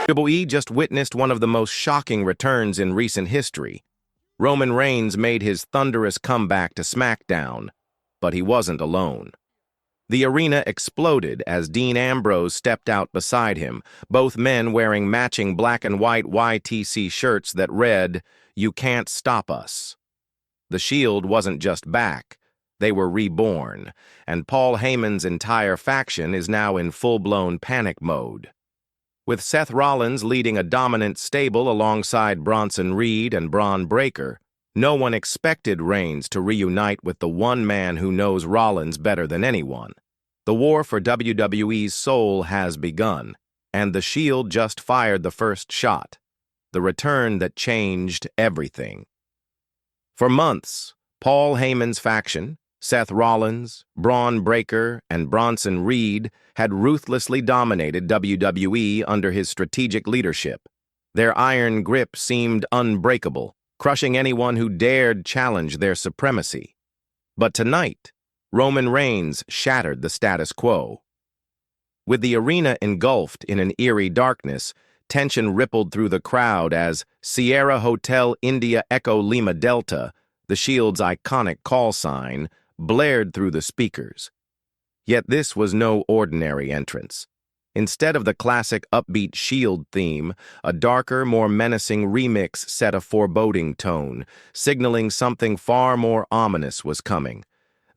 WWE just witnessed one of the most shocking returns in recent history. Roman Reigns made his thunderous comeback to SmackDown, but he wasn't alone. The arena exploded as Dean Ambrose stepped out beside him, both men wearing matching black and white YTC shirts that read, "You can't stop us." The Shield wasn't just back, they were reborn, and Paul Heyman's entire faction is now in full-blown panic mode. With Seth Rollins leading a dominant stable alongside Bronson Reed and Braun Breaker, no one expected Reigns to reunite with the one man who knows Rollins better than anyone. The war for WWE's soul has begun, and the Shield just fired the first shot, the return that changed everything. For months, Paul Heyman's faction, Seth Rollins, Braun Breaker, and Bronson Reed had ruthlessly dominated WWE under his strategic leadership. Their iron grip seemed unbreakable, crushing anyone who dared challenge their supremacy. But tonight, Roman Reigns shattered the status quo. With the arena engulfed in an eerie darkness, tension rippled through the crowd as Sierra Hotel India Echo Lima Delta, the Shield's iconic call sign, blared through the speakers. Yet this was no ordinary entrance. Instead of the classic upbeat Shield theme, a darker, more menacing remix set a foreboding tone, signaling something far more ominous was coming.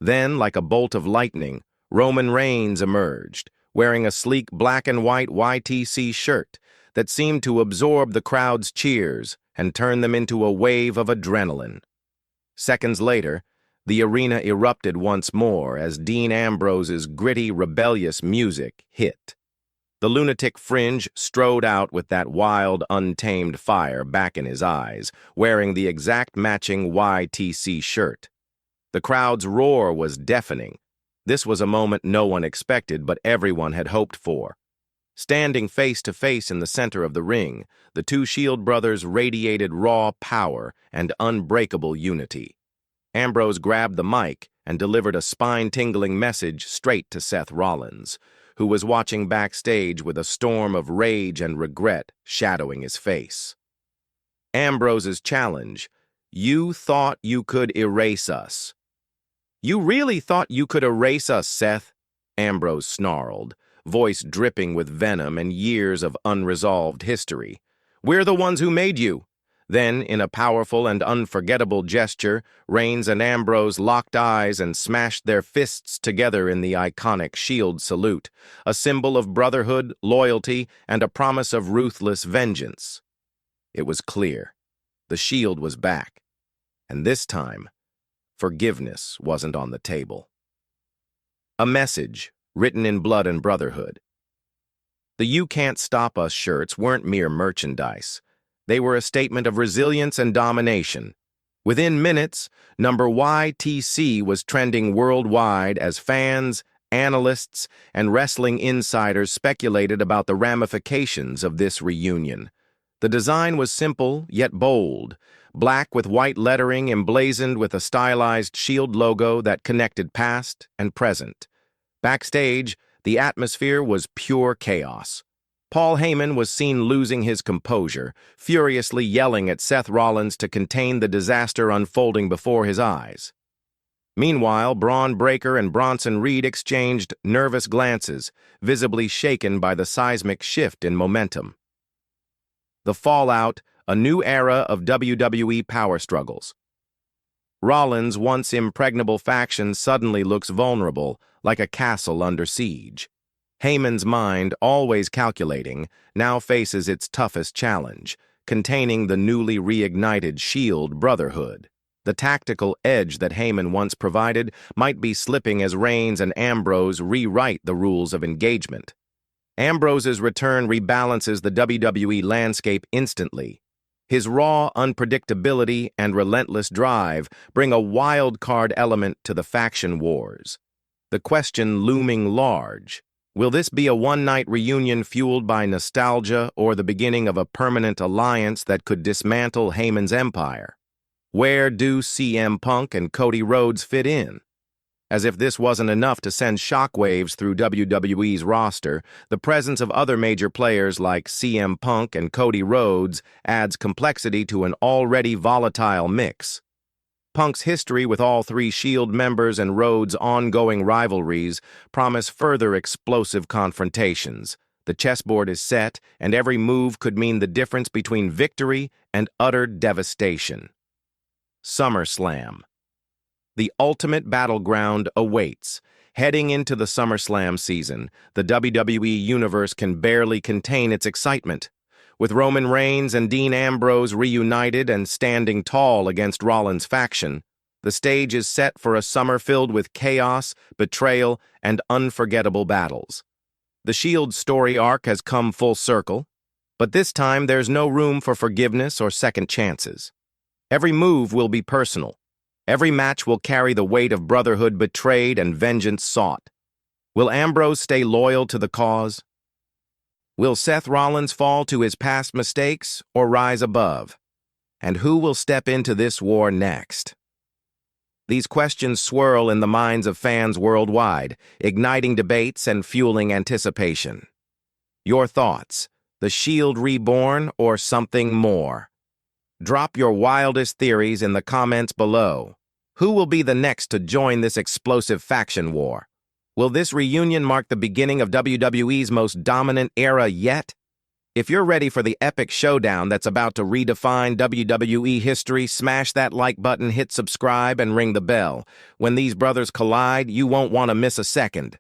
Then, like a bolt of lightning, Roman Reigns emerged, wearing a sleek black and white YTC shirt that seemed to absorb the crowd's cheers and turn them into a wave of adrenaline. Seconds later, the arena erupted once more as Dean Ambrose's gritty, rebellious music hit. The lunatic fringe strode out with that wild, untamed fire back in his eyes, wearing the exact matching YTC shirt. The crowd's roar was deafening. This was a moment no one expected, but everyone had hoped for. Standing face to face in the center of the ring, the two Shield brothers radiated raw power and unbreakable unity. Ambrose grabbed the mic and delivered a spine-tingling message straight to Seth Rollins, who was watching backstage with a storm of rage and regret shadowing his face. Ambrose's challenge: "You thought you could erase us." "You really thought you could erase us, Seth?" Ambrose snarled, voice dripping with venom and years of unresolved history. "We're the ones who made you." Then, in a powerful and unforgettable gesture, Reigns and Ambrose locked eyes and smashed their fists together in the iconic Shield salute, a symbol of brotherhood, loyalty, and a promise of ruthless vengeance. It was clear. The Shield was back. And this time, forgiveness wasn't on the table. A message, written in blood and brotherhood. The "You Can't Stop Us" shirts weren't mere merchandise. They were a statement of resilience and domination. Within minutes, number YTC was trending worldwide as fans, analysts, and wrestling insiders speculated about the ramifications of this reunion. The design was simple yet bold, black with white lettering emblazoned with a stylized Shield logo that connected past and present. Backstage, the atmosphere was pure chaos. Paul Heyman was seen losing his composure, furiously yelling at Seth Rollins to contain the disaster unfolding before his eyes. Meanwhile, Braun Breaker and Bronson Reed exchanged nervous glances, visibly shaken by the seismic shift in momentum. The fallout, a new era of WWE power struggles. Rollins' once impregnable faction suddenly looks vulnerable, like a castle under siege. Heyman's mind, always calculating, now faces its toughest challenge, containing the newly reignited Shield Brotherhood. The tactical edge that Heyman once provided might be slipping as Reigns and Ambrose rewrite the rules of engagement. Ambrose's return rebalances the WWE landscape instantly. His raw unpredictability and relentless drive bring a wild card element to the faction wars. The question looming large: will this be a one-night reunion fueled by nostalgia or the beginning of a permanent alliance that could dismantle Heyman's empire? Where do CM Punk and Cody Rhodes fit in? As if this wasn't enough to send shockwaves through WWE's roster, the presence of other major players like CM Punk and Cody Rhodes adds complexity to an already volatile mix. Punk's history with all three Shield members and Rhodes' ongoing rivalries promise further explosive confrontations. The chessboard is set, and every move could mean the difference between victory and utter devastation. SummerSlam. The ultimate battleground awaits. Heading into the SummerSlam season, the WWE Universe can barely contain its excitement. With Roman Reigns and Dean Ambrose reunited and standing tall against Rollins' faction, the stage is set for a summer filled with chaos, betrayal, and unforgettable battles. The Shield's story arc has come full circle, but this time there's no room for forgiveness or second chances. Every move will be personal. Every match will carry the weight of brotherhood betrayed and vengeance sought. Will Ambrose stay loyal to the cause? Will Seth Rollins fall to his past mistakes or rise above? And who will step into this war next? These questions swirl in the minds of fans worldwide, igniting debates and fueling anticipation. Your thoughts: the Shield reborn or something more? Drop your wildest theories in the comments below. Who will be the next to join this explosive faction war? Will this reunion mark the beginning of WWE's most dominant era yet? If you're ready for the epic showdown that's about to redefine WWE history, smash that like button, hit subscribe, and ring the bell. When these brothers collide, you won't want to miss a second.